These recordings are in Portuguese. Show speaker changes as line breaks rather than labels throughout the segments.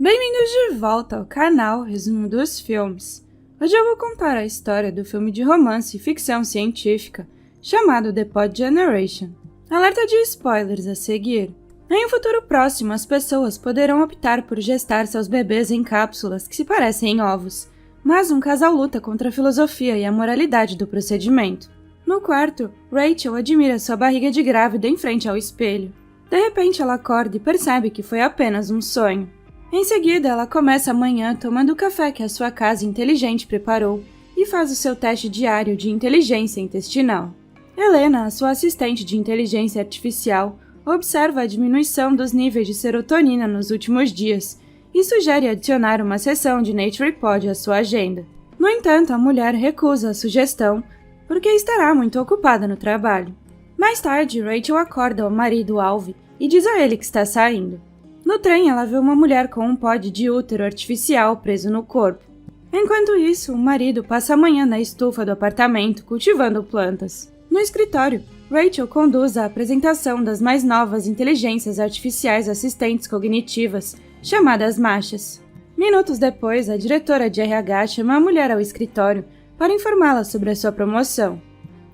Bem-vindos de volta ao canal Resumo dos Filmes. Hoje eu vou contar a história do filme de romance e ficção científica chamado The Pod Generation. Alerta de spoilers a seguir. Em um futuro próximo, as pessoas poderão optar por gestar seus bebês em cápsulas que se parecem em ovos, mas um casal luta contra a filosofia e a moralidade do procedimento. No quarto, Rachel admira sua barriga de grávida em frente ao espelho. De repente, ela acorda e percebe que foi apenas um sonho. Em seguida, ela começa a manhã tomando o café que a sua casa inteligente preparou e faz o seu teste diário de inteligência intestinal. Helena, a sua assistente de inteligência artificial, observa a diminuição dos níveis de serotonina nos últimos dias e sugere adicionar uma sessão de NaturePod à sua agenda. No entanto, a mulher recusa a sugestão porque estará muito ocupada no trabalho. Mais tarde, Rachel acorda ao marido Alvy e diz a ele que está saindo. No trem, ela vê uma mulher com um pod de útero artificial preso no corpo. Enquanto isso, o marido passa a manhã na estufa do apartamento cultivando plantas. No escritório, Rachel conduz a apresentação das mais novas inteligências artificiais assistentes cognitivas, chamadas Machas. Minutos depois, a diretora de RH chama a mulher ao escritório para informá-la sobre a sua promoção.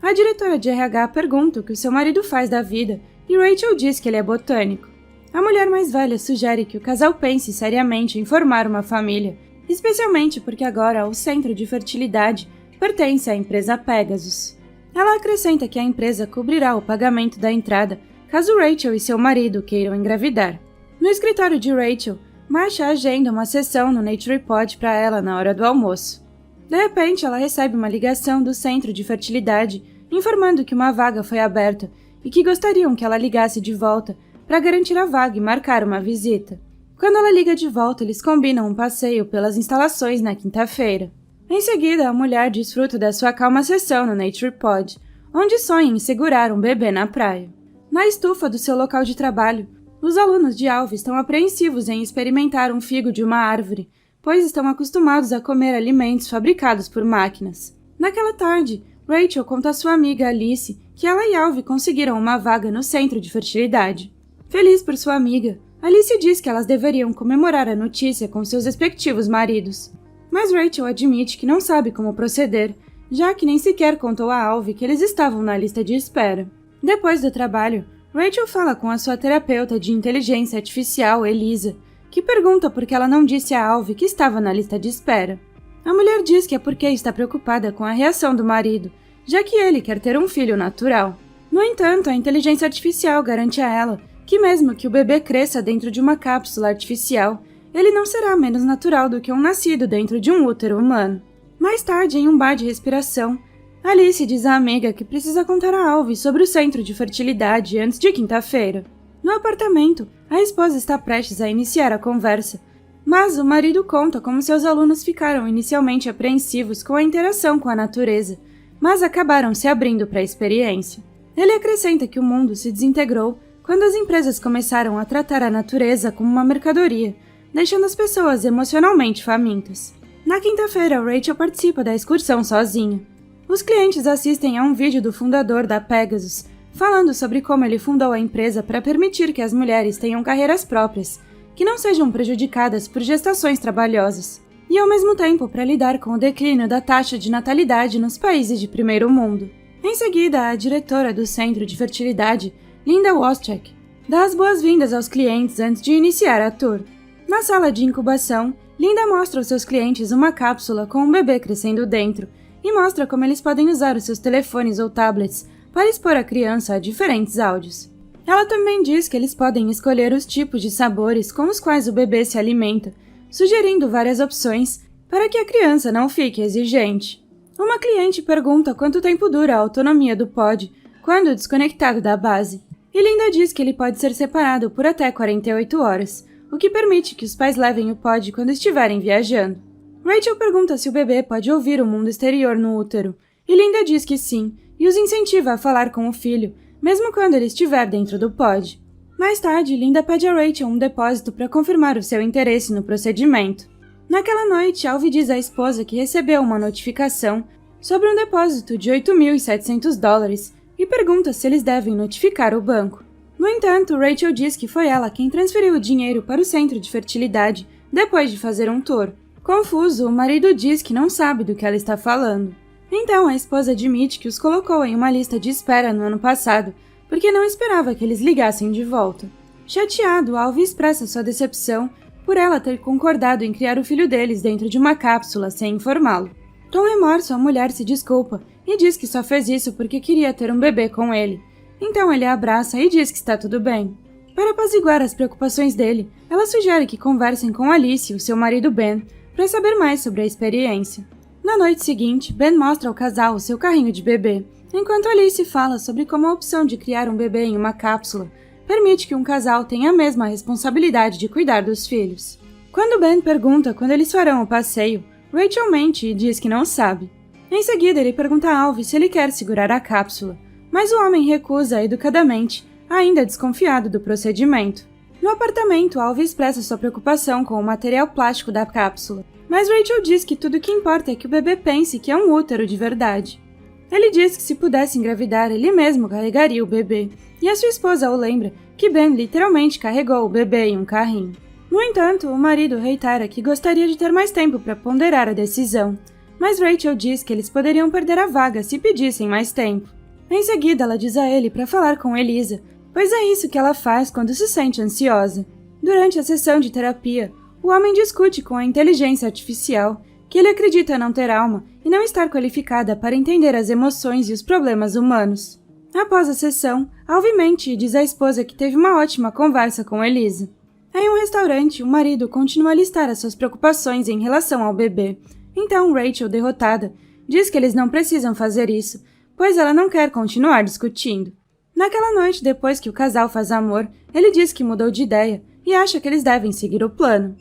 A diretora de RH pergunta o que o seu marido faz da vida e Rachel diz que ele é botânico. A mulher mais velha sugere que o casal pense seriamente em formar uma família, especialmente porque agora o centro de fertilidade pertence à empresa Pegasus. Ela acrescenta que a empresa cobrirá o pagamento da entrada caso Rachel e seu marido queiram engravidar. No escritório de Rachel, Marsha agenda uma sessão no NaturePod para ela na hora do almoço. De repente, ela recebe uma ligação do centro de fertilidade informando que uma vaga foi aberta e que gostariam que ela ligasse de volta para garantir a vaga e marcar uma visita. Quando ela liga de volta, eles combinam um passeio pelas instalações na quinta-feira. Em seguida, a mulher desfruta da sua calma sessão no NaturePod, onde sonha em segurar um bebê na praia. Na estufa do seu local de trabalho, os alunos de Alvy estão apreensivos em experimentar um figo de uma árvore, pois estão acostumados a comer alimentos fabricados por máquinas. Naquela tarde, Rachel conta à sua amiga Alice que ela e Alvy conseguiram uma vaga no centro de fertilidade. Feliz por sua amiga, Alice diz que elas deveriam comemorar a notícia com seus respectivos maridos. Mas Rachel admite que não sabe como proceder, já que nem sequer contou a Alvy que eles estavam na lista de espera. Depois do trabalho, Rachel fala com a sua terapeuta de inteligência artificial, Elisa, que pergunta por que ela não disse a Alvy que estava na lista de espera. A mulher diz que é porque está preocupada com a reação do marido, já que ele quer ter um filho natural. No entanto, a inteligência artificial garante a ela que mesmo que o bebê cresça dentro de uma cápsula artificial, ele não será menos natural do que um nascido dentro de um útero humano. Mais tarde, em um bar de respiração, Alice diz à amiga que precisa contar a Alvy sobre o centro de fertilidade antes de quinta-feira. No apartamento, a esposa está prestes a iniciar a conversa, mas o marido conta como seus alunos ficaram inicialmente apreensivos com a interação com a natureza, mas acabaram se abrindo para a experiência. Ele acrescenta que o mundo se desintegrou quando as empresas começaram a tratar a natureza como uma mercadoria, deixando as pessoas emocionalmente famintas. Na quinta-feira, Rachel participa da excursão sozinha. Os clientes assistem a um vídeo do fundador da Pegasus, falando sobre como ele fundou a empresa para permitir que as mulheres tenham carreiras próprias, que não sejam prejudicadas por gestações trabalhosas, e ao mesmo tempo para lidar com o declínio da taxa de natalidade nos países de primeiro mundo. Em seguida, a diretora do Centro de Fertilidade, Linda Woschek, dá as boas-vindas aos clientes antes de iniciar a tour. Na sala de incubação, Linda mostra aos seus clientes uma cápsula com um bebê crescendo dentro e mostra como eles podem usar os seus telefones ou tablets para expor a criança a diferentes áudios. Ela também diz que eles podem escolher os tipos de sabores com os quais o bebê se alimenta, sugerindo várias opções para que a criança não fique exigente. Uma cliente pergunta quanto tempo dura a autonomia do pod quando desconectado da base. E Linda diz que ele pode ser separado por até 48 horas, o que permite que os pais levem o pod quando estiverem viajando. Rachel pergunta se o bebê pode ouvir o mundo exterior no útero, e Linda diz que sim, e os incentiva a falar com o filho, mesmo quando ele estiver dentro do pod. Mais tarde, Linda pede a Rachel um depósito para confirmar o seu interesse no procedimento. Naquela noite, Alvy diz à esposa que recebeu uma notificação sobre um depósito de $8.700 e pergunta se eles devem notificar o banco. No entanto, Rachel diz que foi ela quem transferiu o dinheiro para o centro de fertilidade depois de fazer um tour. Confuso, o marido diz que não sabe do que ela está falando. Então a esposa admite que os colocou em uma lista de espera no ano passado, porque não esperava que eles ligassem de volta. Chateado, Alvy expressa sua decepção por ela ter concordado em criar o filho deles dentro de uma cápsula sem informá-lo. Com remorso, a mulher se desculpa e diz que só fez isso porque queria ter um bebê com ele. Então ele a abraça e diz que está tudo bem. Para apaziguar as preocupações dele, ela sugere que conversem com Alice, o seu marido Ben, para saber mais sobre a experiência. Na noite seguinte, Ben mostra ao casal o seu carrinho de bebê, enquanto Alice fala sobre como a opção de criar um bebê em uma cápsula permite que um casal tenha a mesma responsabilidade de cuidar dos filhos. Quando Ben pergunta quando eles farão o passeio, Rachel mente e diz que não sabe. Em seguida, ele pergunta a Alvy se ele quer segurar a cápsula, mas o homem recusa educadamente, ainda desconfiado do procedimento. No apartamento, Alvy expressa sua preocupação com o material plástico da cápsula, mas Rachel diz que tudo o que importa é que o bebê pense que é um útero de verdade. Ele diz que se pudesse engravidar, ele mesmo carregaria o bebê, e a sua esposa o lembra que Ben literalmente carregou o bebê em um carrinho. No entanto, o marido reitera que gostaria de ter mais tempo para ponderar a decisão, mas Rachel diz que eles poderiam perder a vaga se pedissem mais tempo. Em seguida, ela diz a ele para falar com Elisa, pois é isso que ela faz quando se sente ansiosa. Durante a sessão de terapia, o homem discute com a inteligência artificial que ele acredita não ter alma e não estar qualificada para entender as emoções e os problemas humanos. Após a sessão, Alvy mente e diz à esposa que teve uma ótima conversa com Elisa. Em um restaurante, o marido continua a listar as suas preocupações em relação ao bebê. Então Rachel, derrotada, diz que eles não precisam fazer isso, pois ela não quer continuar discutindo. Naquela noite, depois que o casal faz amor, ele diz que mudou de ideia e acha que eles devem seguir o plano.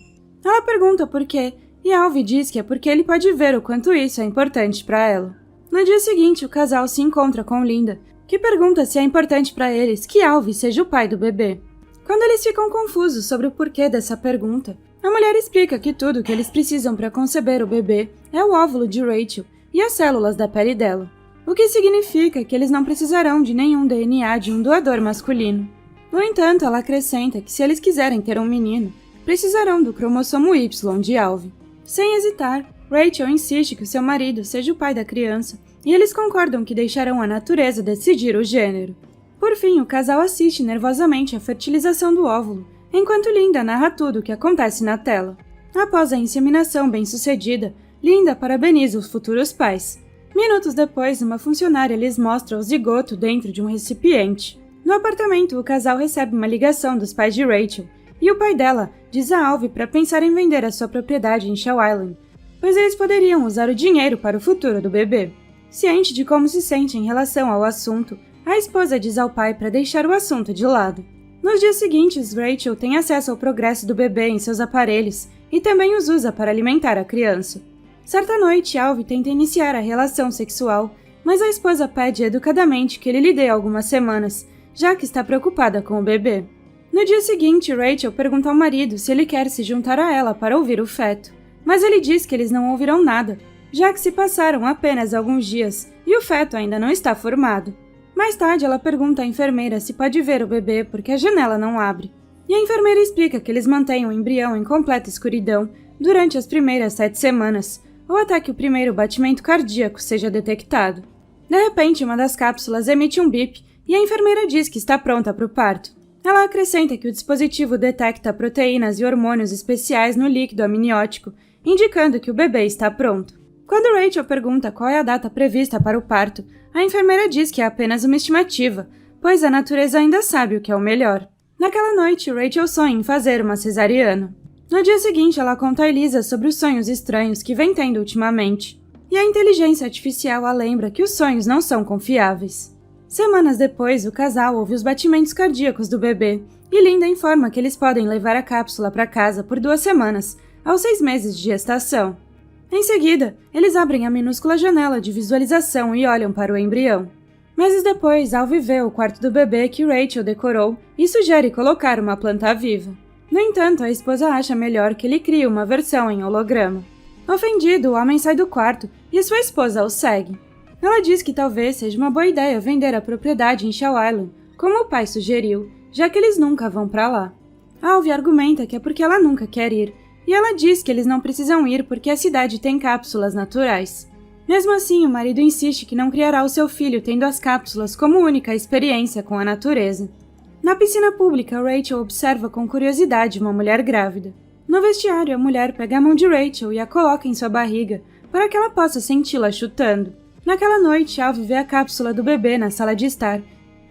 Ela pergunta por quê, e Alvy diz que é porque ele pode ver o quanto isso é importante para ela. No dia seguinte, o casal se encontra com Linda, que pergunta se é importante para eles que Alvy seja o pai do bebê. Quando eles ficam confusos sobre o porquê dessa pergunta, a mulher explica que tudo o que eles precisam para conceber o bebê é o óvulo de Rachel e as células da pele dela, o que significa que eles não precisarão de nenhum DNA de um doador masculino. No entanto, ela acrescenta que se eles quiserem ter um menino, precisarão do cromossomo Y de Alvy. Sem hesitar, Rachel insiste que o seu marido seja o pai da criança e eles concordam que deixarão a natureza decidir o gênero. Por fim, o casal assiste nervosamente à fertilização do óvulo, enquanto Linda narra tudo o que acontece na tela. Após a inseminação bem-sucedida, Linda parabeniza os futuros pais. Minutos depois, uma funcionária lhes mostra o zigoto dentro de um recipiente. No apartamento, o casal recebe uma ligação dos pais de Rachel, e o pai dela diz a Alvy para pensar em vender a sua propriedade em Shell Island, pois eles poderiam usar o dinheiro para o futuro do bebê. Ciente de como se sente em relação ao assunto, a esposa diz ao pai para deixar o assunto de lado. Nos dias seguintes, Rachel tem acesso ao progresso do bebê em seus aparelhos e também os usa para alimentar a criança. Certa noite, Alvy tenta iniciar a relação sexual, mas a esposa pede educadamente que ele lhe dê algumas semanas, já que está preocupada com o bebê. No dia seguinte, Rachel pergunta ao marido se ele quer se juntar a ela para ouvir o feto, mas ele diz que eles não ouvirão nada, já que se passaram apenas alguns dias e o feto ainda não está formado. Mais tarde, ela pergunta à enfermeira se pode ver o bebê porque a janela não abre, e a enfermeira explica que eles mantêm o embrião em completa escuridão durante as primeiras 7 semanas, ou até que o primeiro batimento cardíaco seja detectado. De repente, uma das cápsulas emite um bip e a enfermeira diz que está pronta para o parto. Ela acrescenta que o dispositivo detecta proteínas e hormônios especiais no líquido amniótico, indicando que o bebê está pronto. Quando Rachel pergunta qual é a data prevista para o parto, a enfermeira diz que é apenas uma estimativa, pois a natureza ainda sabe o que é o melhor. Naquela noite, Rachel sonha em fazer uma cesariana. No dia seguinte, ela conta a Elisa sobre os sonhos estranhos que vem tendo ultimamente, e a inteligência artificial a lembra que os sonhos não são confiáveis. Semanas depois, o casal ouve os batimentos cardíacos do bebê, e Linda informa que eles podem levar a cápsula para casa por 2 semanas, aos 6 meses de gestação. Em seguida, eles abrem a minúscula janela de visualização e olham para o embrião. Meses depois, Alvy vê o quarto do bebê que Rachel decorou e sugere colocar uma planta viva. No entanto, a esposa acha melhor que ele crie uma versão em holograma. Ofendido, o homem sai do quarto e sua esposa o segue. Ela diz que talvez seja uma boa ideia vender a propriedade em Shell Island, como o pai sugeriu, já que eles nunca vão para lá. Alvy argumenta que é porque ela nunca quer ir, e ela diz que eles não precisam ir porque a cidade tem cápsulas naturais. Mesmo assim, o marido insiste que não criará o seu filho tendo as cápsulas como única experiência com a natureza. Na piscina pública, Rachel observa com curiosidade uma mulher grávida. No vestiário, a mulher pega a mão de Rachel e a coloca em sua barriga para que ela possa senti-la chutando. Naquela noite, Alvy vê a cápsula do bebê na sala de estar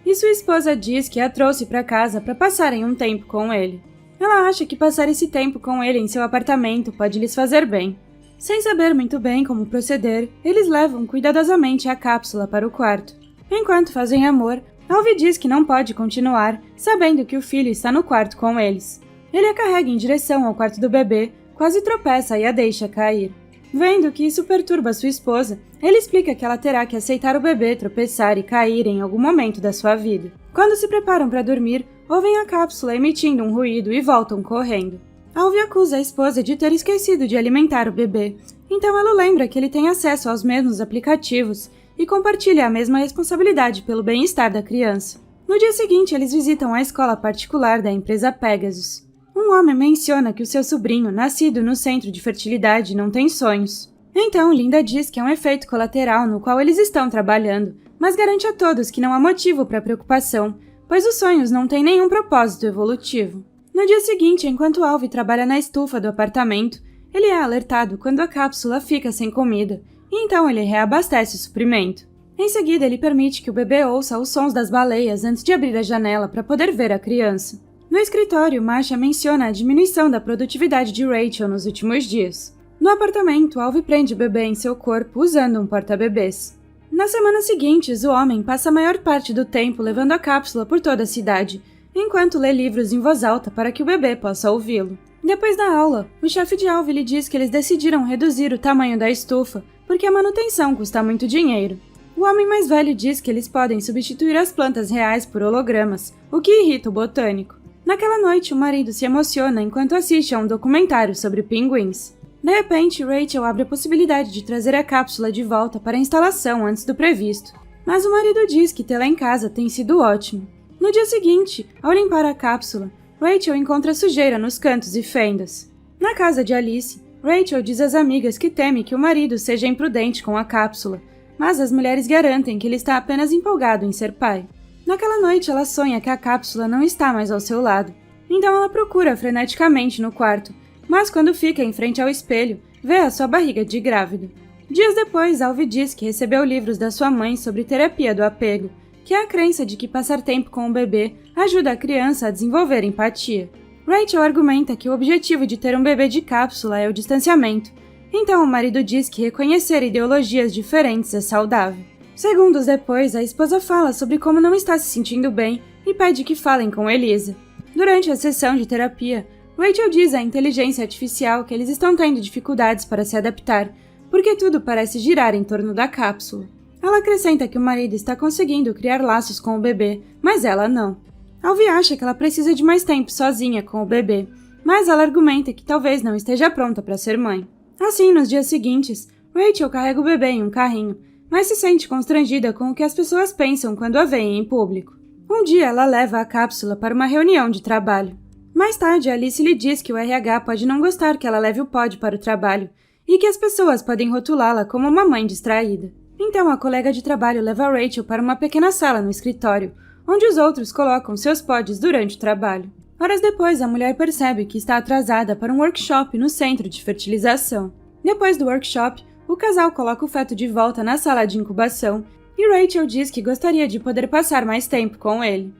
e sua esposa diz que a trouxe para casa para passarem um tempo com ele. Ela acha que passar esse tempo com ele em seu apartamento pode lhes fazer bem. Sem saber muito bem como proceder, eles levam cuidadosamente a cápsula para o quarto. Enquanto fazem amor, Alvy diz que não pode continuar, sabendo que o filho está no quarto com eles. Ele a carrega em direção ao quarto do bebê, quase tropeça e a deixa cair. Vendo que isso perturba sua esposa, ele explica que ela terá que aceitar o bebê tropeçar e cair em algum momento da sua vida. Quando se preparam para dormir, ouvem a cápsula emitindo um ruído e voltam correndo. Alvy acusa a esposa de ter esquecido de alimentar o bebê, então ela lembra que ele tem acesso aos mesmos aplicativos e compartilha a mesma responsabilidade pelo bem-estar da criança. No dia seguinte, eles visitam a escola particular da empresa Pegasus. Um homem menciona que o seu sobrinho, nascido no centro de fertilidade, não tem sonhos. Então, Linda diz que é um efeito colateral no qual eles estão trabalhando, mas garante a todos que não há motivo para preocupação, pois os sonhos não têm nenhum propósito evolutivo. No dia seguinte, enquanto Alvy trabalha na estufa do apartamento, ele é alertado quando a cápsula fica sem comida, e então ele reabastece o suprimento. Em seguida, ele permite que o bebê ouça os sons das baleias antes de abrir a janela para poder ver a criança. No escritório, Masha menciona a diminuição da produtividade de Rachel nos últimos dias. No apartamento, Alvy prende o bebê em seu corpo usando um porta-bebês. Nas semanas seguintes, o homem passa a maior parte do tempo levando a cápsula por toda a cidade, enquanto lê livros em voz alta para que o bebê possa ouvi-lo. Depois da aula, o chefe de Alvy lhe diz que eles decidiram reduzir o tamanho da estufa porque a manutenção custa muito dinheiro. O homem mais velho diz que eles podem substituir as plantas reais por hologramas, o que irrita o botânico. Naquela noite, o marido se emociona enquanto assiste a um documentário sobre pinguins. De repente, Rachel abre a possibilidade de trazer a cápsula de volta para a instalação antes do previsto, mas o marido diz que tê-la em casa tem sido ótimo. No dia seguinte, ao limpar a cápsula, Rachel encontra sujeira nos cantos e fendas. Na casa de Alice, Rachel diz às amigas que teme que o marido seja imprudente com a cápsula, mas as mulheres garantem que ele está apenas empolgado em ser pai. Naquela noite, ela sonha que a cápsula não está mais ao seu lado, então ela procura freneticamente no quarto, mas quando fica em frente ao espelho, vê a sua barriga de grávida. Dias depois, Alvy diz que recebeu livros da sua mãe sobre terapia do apego, que é a crença de que passar tempo com o bebê ajuda a criança a desenvolver empatia. Rachel argumenta que o objetivo de ter um bebê de cápsula é o distanciamento, então o marido diz que reconhecer ideologias diferentes é saudável. Segundos depois, a esposa fala sobre como não está se sentindo bem e pede que falem com Elisa. Durante a sessão de terapia, Rachel diz à inteligência artificial que eles estão tendo dificuldades para se adaptar, porque tudo parece girar em torno da cápsula. Ela acrescenta que o marido está conseguindo criar laços com o bebê, mas ela não. Alvy acha que ela precisa de mais tempo sozinha com o bebê, mas ela argumenta que talvez não esteja pronta para ser mãe. Assim, nos dias seguintes, Rachel carrega o bebê em um carrinho, mas se sente constrangida com o que as pessoas pensam quando a veem em público. Um dia, ela leva a cápsula para uma reunião de trabalho. Mais tarde, Alice lhe diz que o RH pode não gostar que ela leve o pod para o trabalho e que as pessoas podem rotulá-la como uma mãe distraída. Então, a colega de trabalho leva a Rachel para uma pequena sala no escritório, onde os outros colocam seus pods durante o trabalho. Horas depois, a mulher percebe que está atrasada para um workshop no centro de fertilização. Depois do workshop, o casal coloca o feto de volta na sala de incubação e Rachel diz que gostaria de poder passar mais tempo com ele.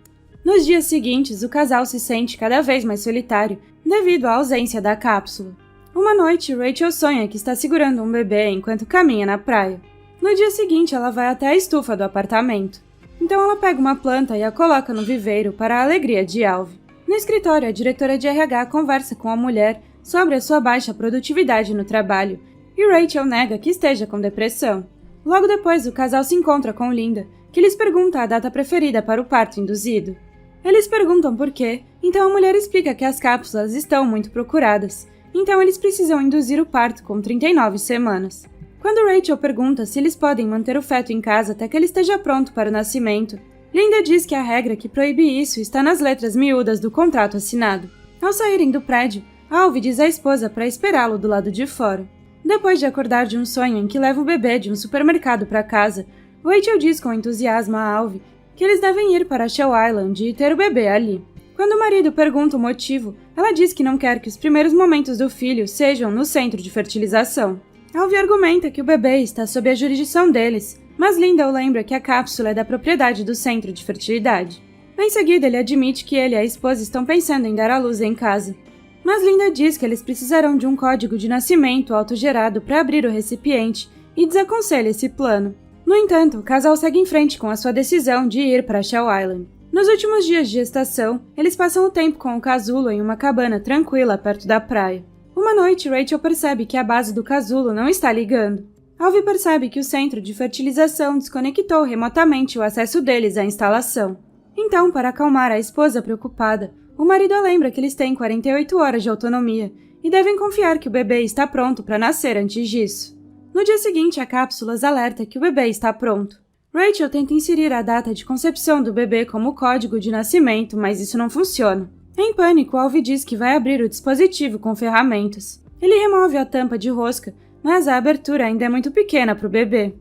Nos dias seguintes, o casal se sente cada vez mais solitário devido à ausência da cápsula. Uma noite, Rachel sonha que está segurando um bebê enquanto caminha na praia. No dia seguinte, ela vai até a estufa do apartamento. Então ela pega uma planta e a coloca no viveiro para a alegria de Alvy. No escritório, a diretora de RH conversa com a mulher sobre a sua baixa produtividade no trabalho e Rachel nega que esteja com depressão. Logo depois, o casal se encontra com Linda, que lhes pergunta a data preferida para o parto induzido. Eles perguntam por quê, então a mulher explica que as cápsulas estão muito procuradas, então eles precisam induzir o parto com 39 semanas. Quando Rachel pergunta se eles podem manter o feto em casa até que ele esteja pronto para o nascimento, Linda diz que a regra que proíbe isso está nas letras miúdas do contrato assinado. Ao saírem do prédio, Alvy diz à esposa para esperá-lo do lado de fora. Depois de acordar de um sonho em que leva o bebê de um supermercado para casa, Rachel diz com entusiasmo a Alvy que eles devem ir para Shell Island e ter o bebê ali. Quando o marido pergunta o motivo, ela diz que não quer que os primeiros momentos do filho sejam no centro de fertilização. Alvy argumenta que o bebê está sob a jurisdição deles, mas Linda o lembra que a cápsula é da propriedade do centro de fertilidade. Em seguida, ele admite que ele e a esposa estão pensando em dar à luz em casa. Mas Linda diz que eles precisarão de um código de nascimento autogerado para abrir o recipiente e desaconselha esse plano. No entanto, o casal segue em frente com a sua decisão de ir para Shell Island. Nos últimos dias de gestação, eles passam o tempo com o casulo em uma cabana tranquila perto da praia. Uma noite, Rachel percebe que a base do casulo não está ligando. Alvy percebe que o centro de fertilização desconectou remotamente o acesso deles à instalação. Então, para acalmar a esposa preocupada, o marido a lembra que eles têm 48 horas de autonomia e devem confiar que o bebê está pronto para nascer antes disso. No dia seguinte, a cápsula alerta que o bebê está pronto. Rachel tenta inserir a data de concepção do bebê como código de nascimento, mas isso não funciona. Em pânico, Alvy diz que vai abrir o dispositivo com ferramentas. Ele remove a tampa de rosca, mas a abertura ainda é muito pequena para o bebê.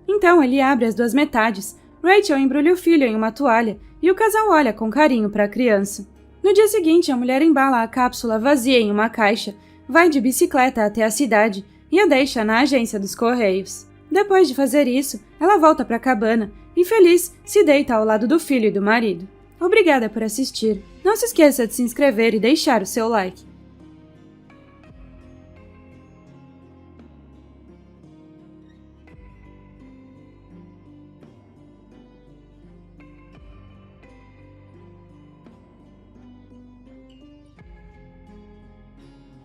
Então ele abre as duas metades, Rachel embrulha o filho em uma toalha e o casal olha com carinho para a criança. No dia seguinte, a mulher embala a cápsula vazia em uma caixa, vai de bicicleta até a cidade e a deixa na agência dos Correios. Depois de fazer isso, ela volta para a cabana e, feliz, se deita ao lado do filho e do marido. Obrigada por assistir. Não se esqueça de se inscrever e deixar o seu like.